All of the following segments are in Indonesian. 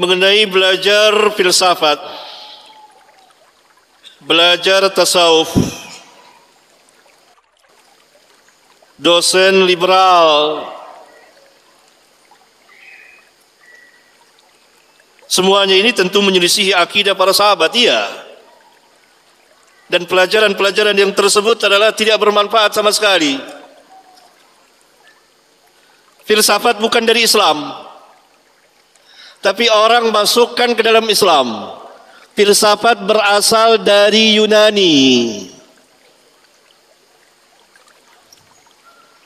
mengenai belajar filsafat, belajar tasawuf. Dosen liberal semuanya ini tentu menyelisihi akidah para sahabat, iya. Dan pelajaran-pelajaran yang tersebut adalah tidak bermanfaat sama sekali. Filsafat bukan dari Islam, tapi orang masukkan ke dalam Islam. Filsafat berasal dari Yunani.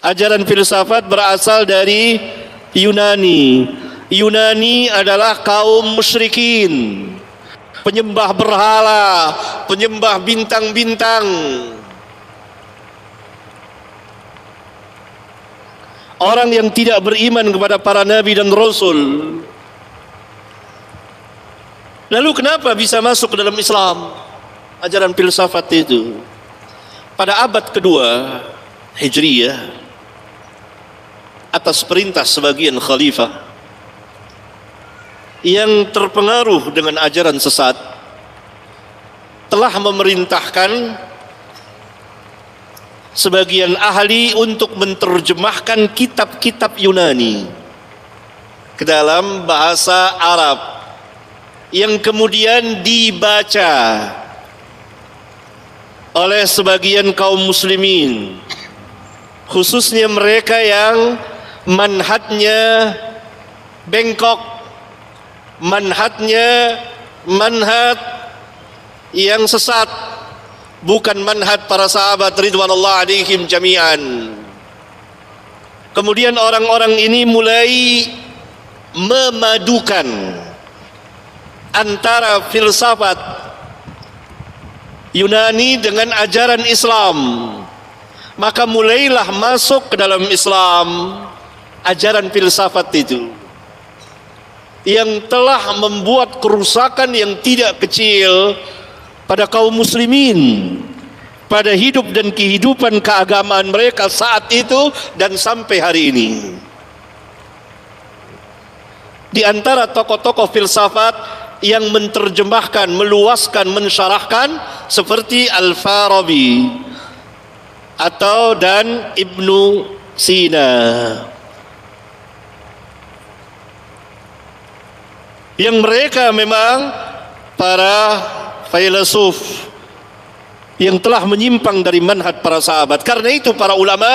Ajaran filsafat berasal dari Yunani. Yunani adalah kaum musyrikin, penyembah berhala, penyembah bintang-bintang. Orang yang tidak beriman kepada para nabi dan rasul. Lalu kenapa bisa masuk ke dalam Islam ajaran filsafat itu? Pada abad kedua Hijriyah, atas perintah sebagian khalifah yang terpengaruh dengan ajaran sesat, telah memerintahkan sebagian ahli untuk menerjemahkan kitab-kitab Yunani ke dalam bahasa Arab, yang kemudian dibaca oleh sebagian kaum muslimin, khususnya mereka yang manhajnya bengkok, manhajnya manhaj yang sesat, bukan manhaj para sahabat ridwanullah alaihim jami'an. Kemudian orang-orang ini mulai memadukan antara filsafat Yunani dengan ajaran Islam. Maka mulailah masuk ke dalam Islam ajaran filsafat itu, yang telah membuat kerusakan yang tidak kecil pada kaum muslimin, pada hidup dan kehidupan keagamaan mereka saat itu dan sampai hari ini. Di antara tokoh-tokoh filsafat yang menerjemahkan, meluaskan, mensyarahkan seperti Al-Farabi atau dan Ibnu Sina, yang mereka memang para filsuf yang telah menyimpang dari manhaj para sahabat. Karena itu para ulama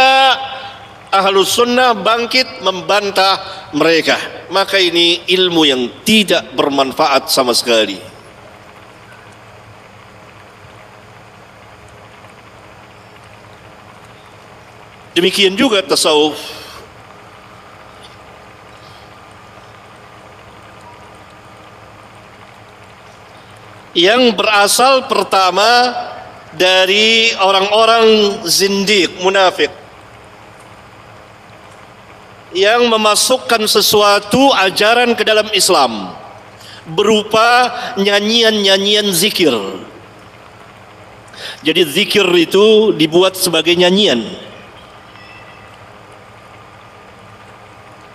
Ahlus Sunnah bangkit membantah mereka. Maka ini ilmu yang tidak bermanfaat sama sekali. Demikian juga tasawuf. Yang berasal pertama dari orang-orang zindiq, munafik, yang memasukkan sesuatu ajaran ke dalam Islam berupa nyanyian-nyanyian zikir. Jadi zikir itu dibuat sebagai nyanyian.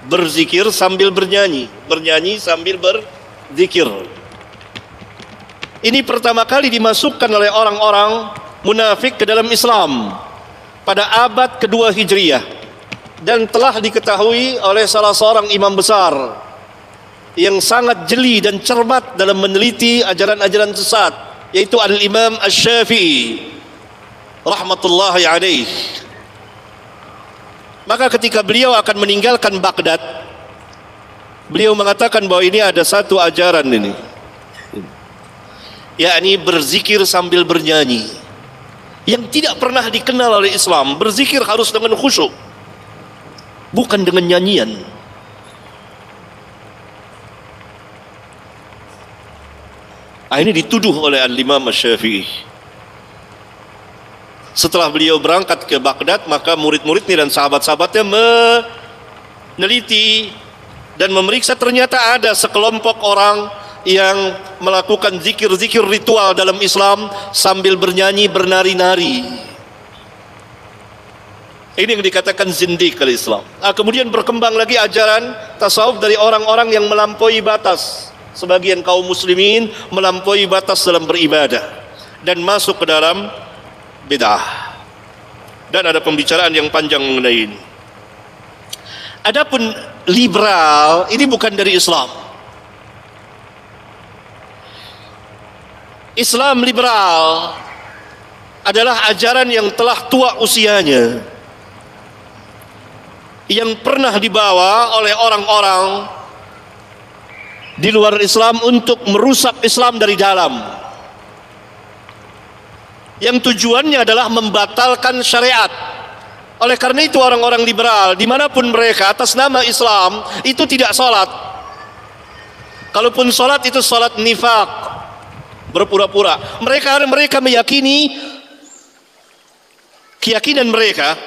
Berzikir sambil bernyanyi, bernyanyi sambil berzikir. Ini pertama kali dimasukkan oleh orang-orang munafik ke dalam Islam pada abad kedua Hijriyah, dan telah diketahui oleh salah seorang imam besar yang sangat jeli dan cermat dalam meneliti ajaran-ajaran sesat, yaitu Al-Imam Asy-Syafi'i rahmatullahi alaih. Maka ketika beliau akan meninggalkan Baghdad, beliau mengatakan bahwa ini ada satu ajaran ini, yakni berzikir sambil bernyanyi, yang tidak pernah dikenal oleh Islam. Berzikir harus dengan khusyuk, bukan dengan nyanyian. Ini dituduh oleh Al-Imam Asy-Syafi'i. Setelah beliau berangkat ke Baghdad, maka murid-muridnya dan sahabat-sahabatnya meneliti dan memeriksa. Ternyata ada sekelompok orang yang melakukan zikir-zikir ritual dalam Islam sambil bernyanyi, bernari-nari. Ini yang dikatakan zindiq oleh Islam. Kemudian berkembang lagi ajaran tasawuf dari orang-orang yang melampaui batas, sebagian kaum muslimin melampaui batas dalam beribadah dan masuk ke dalam bid'ah. Dan ada pembicaraan yang panjang mengenai ini. Adapun liberal ini bukan dari Islam. Islam liberal adalah ajaran yang telah tua usianya, yang pernah dibawa oleh orang-orang di luar Islam untuk merusak Islam dari dalam, yang tujuannya adalah membatalkan syariat. Oleh karena itu orang-orang liberal dimanapun mereka atas nama Islam itu tidak sholat. Kalaupun sholat itu sholat nifaq, berpura-pura. Mereka meyakini, keyakinan mereka,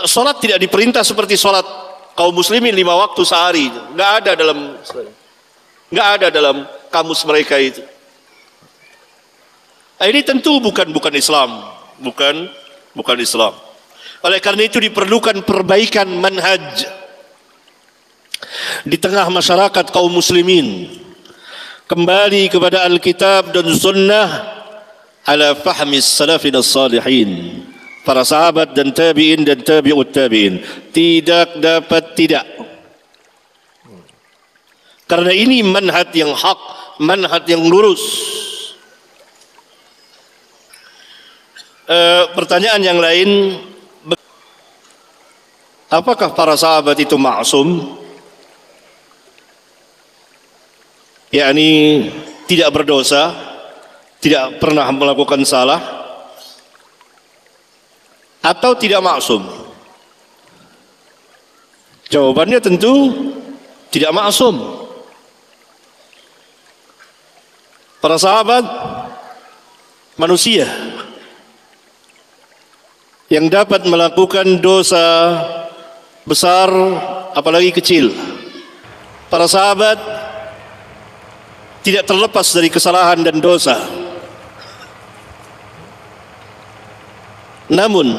sholat tidak diperintah seperti sholat kaum muslimin 5 waktu sehari. Nggak ada dalam kamus mereka itu. Ini tentu bukan Islam, bukan Islam. Oleh karena itu diperlukan perbaikan manhaj di tengah masyarakat kaum muslimin, kembali kepada Alkitab dan Sunnah ala fahmi salafin as-salihin, para sahabat dan tabi'in dan tabi'ut tabi'in. Tidak dapat tidak, karena ini manhaj yang hak, manhaj yang lurus. Pertanyaan yang lain, apakah para sahabat itu maksum? Yakni tidak berdosa, tidak pernah melakukan salah, atau tidak maksum? Jawabannya tentu tidak maksum. Para sahabat manusia yang dapat melakukan dosa besar apalagi kecil. Para sahabat tidak terlepas dari kesalahan dan dosa. Namun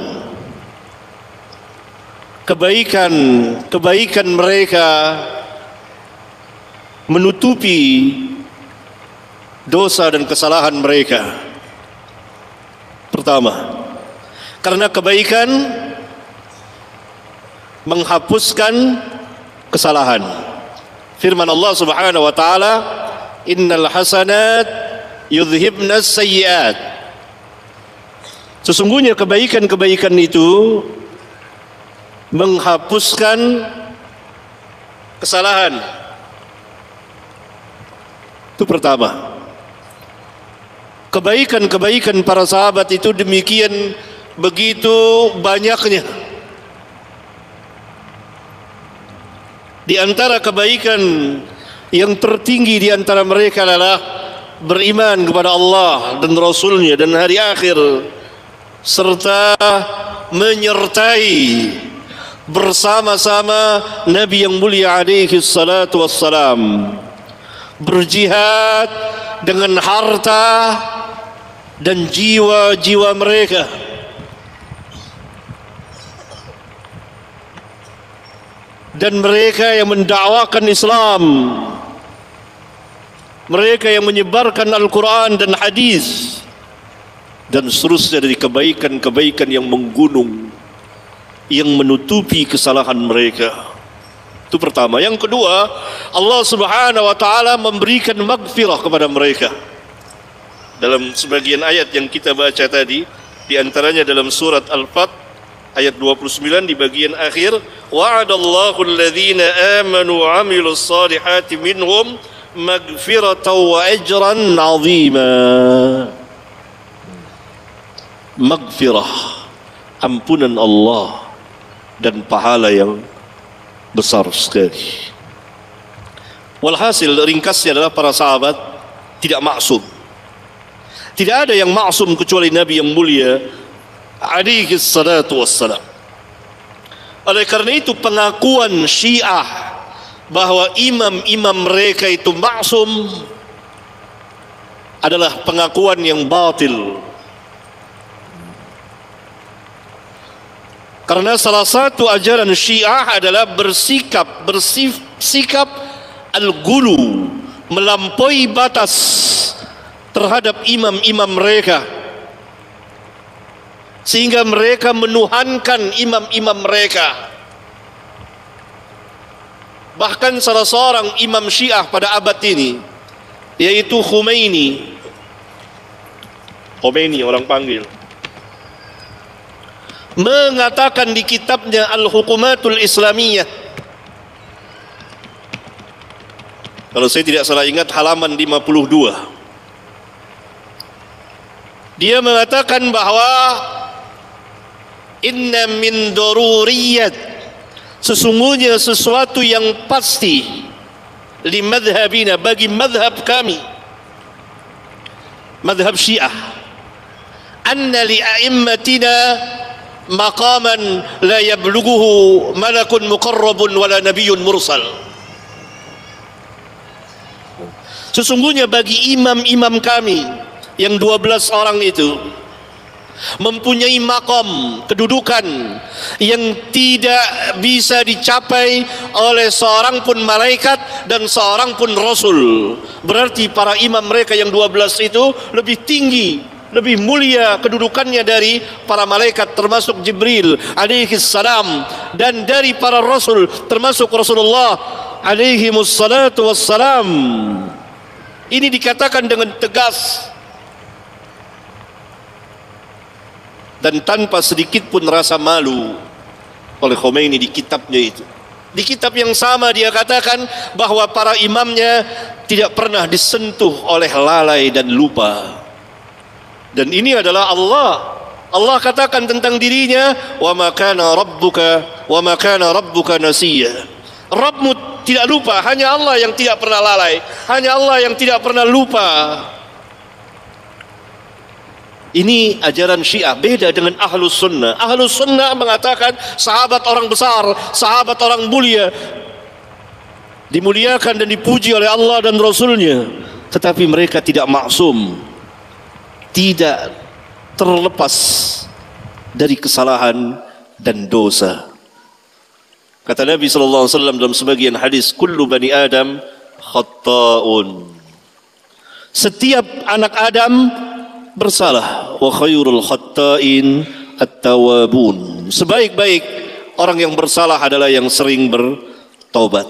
kebaikan mereka menutupi dosa dan kesalahan mereka. Pertama, karena kebaikan menghapuskan kesalahan. Firman Allah Subhanahu wa taala, "Innal hasanat yudhhibnas sayyi'at." Sesungguhnya kebaikan-kebaikan itu menghapuskan kesalahan. Itu pertama. Kebaikan-kebaikan para sahabat itu demikian begitu banyaknya. Di antara kebaikan yang tertinggi di antara mereka adalah beriman kepada Allah dan Rasulnya dan hari akhir, serta menyertai bersama-sama Nabi yang mulia alaihi salatu wassalam, berjihad dengan harta dan jiwa-jiwa mereka. Dan mereka yang mendakwakan Islam, mereka yang menyebarkan Al-Quran dan hadis, dan seterusnya dari kebaikan-kebaikan yang menggunung, yang menutupi kesalahan mereka. Itu pertama. Yang kedua, Allah Subhanahu wa taala memberikan maghfirah kepada mereka. Dalam sebagian ayat yang kita baca tadi, di antaranya dalam surat Al-Fath ayat 29 di bagian akhir, wa'adallahu alladhina amanu wa 'amilus salihati minhum maghfiratan wa ajran 'azima. Maghfirah, ampunan Allah dan pahala yang besar sekali. Walhasil ringkasnya adalah para sahabat tidak maksum. Tidak ada yang maksum kecuali Nabi yang mulia alaihi salatu wassalam. Oleh karena itu pengakuan Syiah bahwa imam-imam mereka itu maksum adalah pengakuan yang batil. Karena salah satu ajaran Syiah adalah bersikap al-ghulu, melampaui batas terhadap imam-imam mereka, sehingga mereka menuhankan imam-imam mereka. Bahkan salah seorang imam Syiah pada abad ini, yaitu Khomeini orang panggil, mengatakan di kitabnya Al-Hukumatul Islamiyah, kalau saya tidak salah ingat halaman 52, dia mengatakan bahwa inna min daruriyat, sesungguhnya sesuatu yang pasti, li madhabina, bagi madhab kami, madhab Syiah, anna li a'immatina maqaman la yablughuhu malakun muqarrabun wala nabiyyun mursal. Sesungguhnya bagi imam-imam kami yang 12 orang itu mempunyai makom, kedudukan yang tidak bisa dicapai oleh seorang pun malaikat dan seorang pun rasul. Berarti para imam mereka yang 12 itu lebih tinggi, lebih mulia kedudukannya dari para malaikat, termasuk Jibril alaihi salam, dan dari para rasul termasuk Rasulullah alaihi wassalatu wassalam. Ini dikatakan dengan tegas dan tanpa sedikit pun rasa malu oleh Khomeini di kitabnya itu. Di kitab yang sama dia katakan bahwa para imamnya tidak pernah disentuh oleh lalai dan lupa. Dan ini adalah Allah. Allah katakan tentang dirinya, wa ma kana rabbuka nasiya. Rabbmu tidak lupa, hanya Allah yang tidak pernah lalai, hanya Allah yang tidak pernah lupa. Ini ajaran Syiah, beda dengan Ahlus Sunnah. Ahlus Sunnah mengatakan sahabat orang besar, sahabat orang mulia, dimuliakan dan dipuji oleh Allah dan Rasulnya, tetapi mereka tidak maksum, tidak terlepas dari kesalahan dan dosa. Kata Nabi SAW dalam sebagian hadis, kullu bani Adam khatta'un, setiap anak Adam bersalah, wa khairul khatta'in at-tawabun, sebaik-baik orang yang bersalah adalah yang sering bertaubat.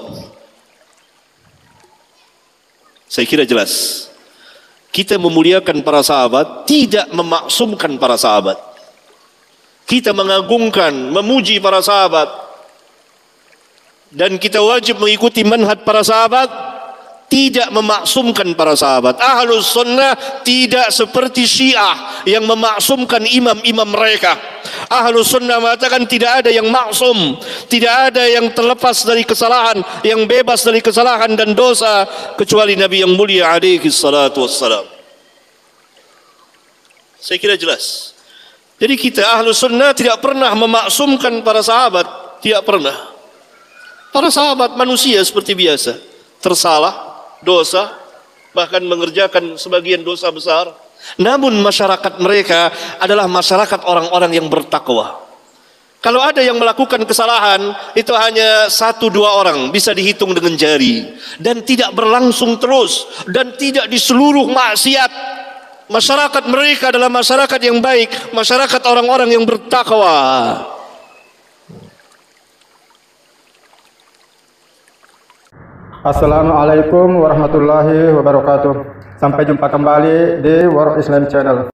Saya kira jelas. Kita memuliakan para sahabat tidak memaksumkan para sahabat. Kita mengagungkan, memuji para sahabat, dan kita wajib mengikuti manhaj para sahabat, tidak memaksumkan para sahabat. Ahlus Sunnah tidak seperti Syiah yang memaksumkan imam-imam mereka. Ahlus Sunnah mengatakan tidak ada yang maksum, tidak ada yang terlepas dari kesalahan, yang bebas dari kesalahan dan dosa, kecuali Nabi yang mulia alaihi salatu wassalam. Saya kira jelas. Jadi kita Ahlus Sunnah tidak pernah memaksumkan para sahabat, tidak pernah. Para sahabat manusia seperti biasa, tersalah, dosa, bahkan mengerjakan sebagian dosa besar. Namun masyarakat mereka adalah masyarakat orang-orang yang bertakwa. Kalau ada yang melakukan kesalahan, itu hanya 1-2 orang, bisa dihitung dengan jari, dan tidak berlangsung terus, dan tidak di seluruh maksiat. Masyarakat mereka adalah masyarakat yang baik, masyarakat orang-orang yang bertakwa. Assalamualaikum warahmatullahi wabarakatuh. Sampai jumpa kembali di World Islam Channel.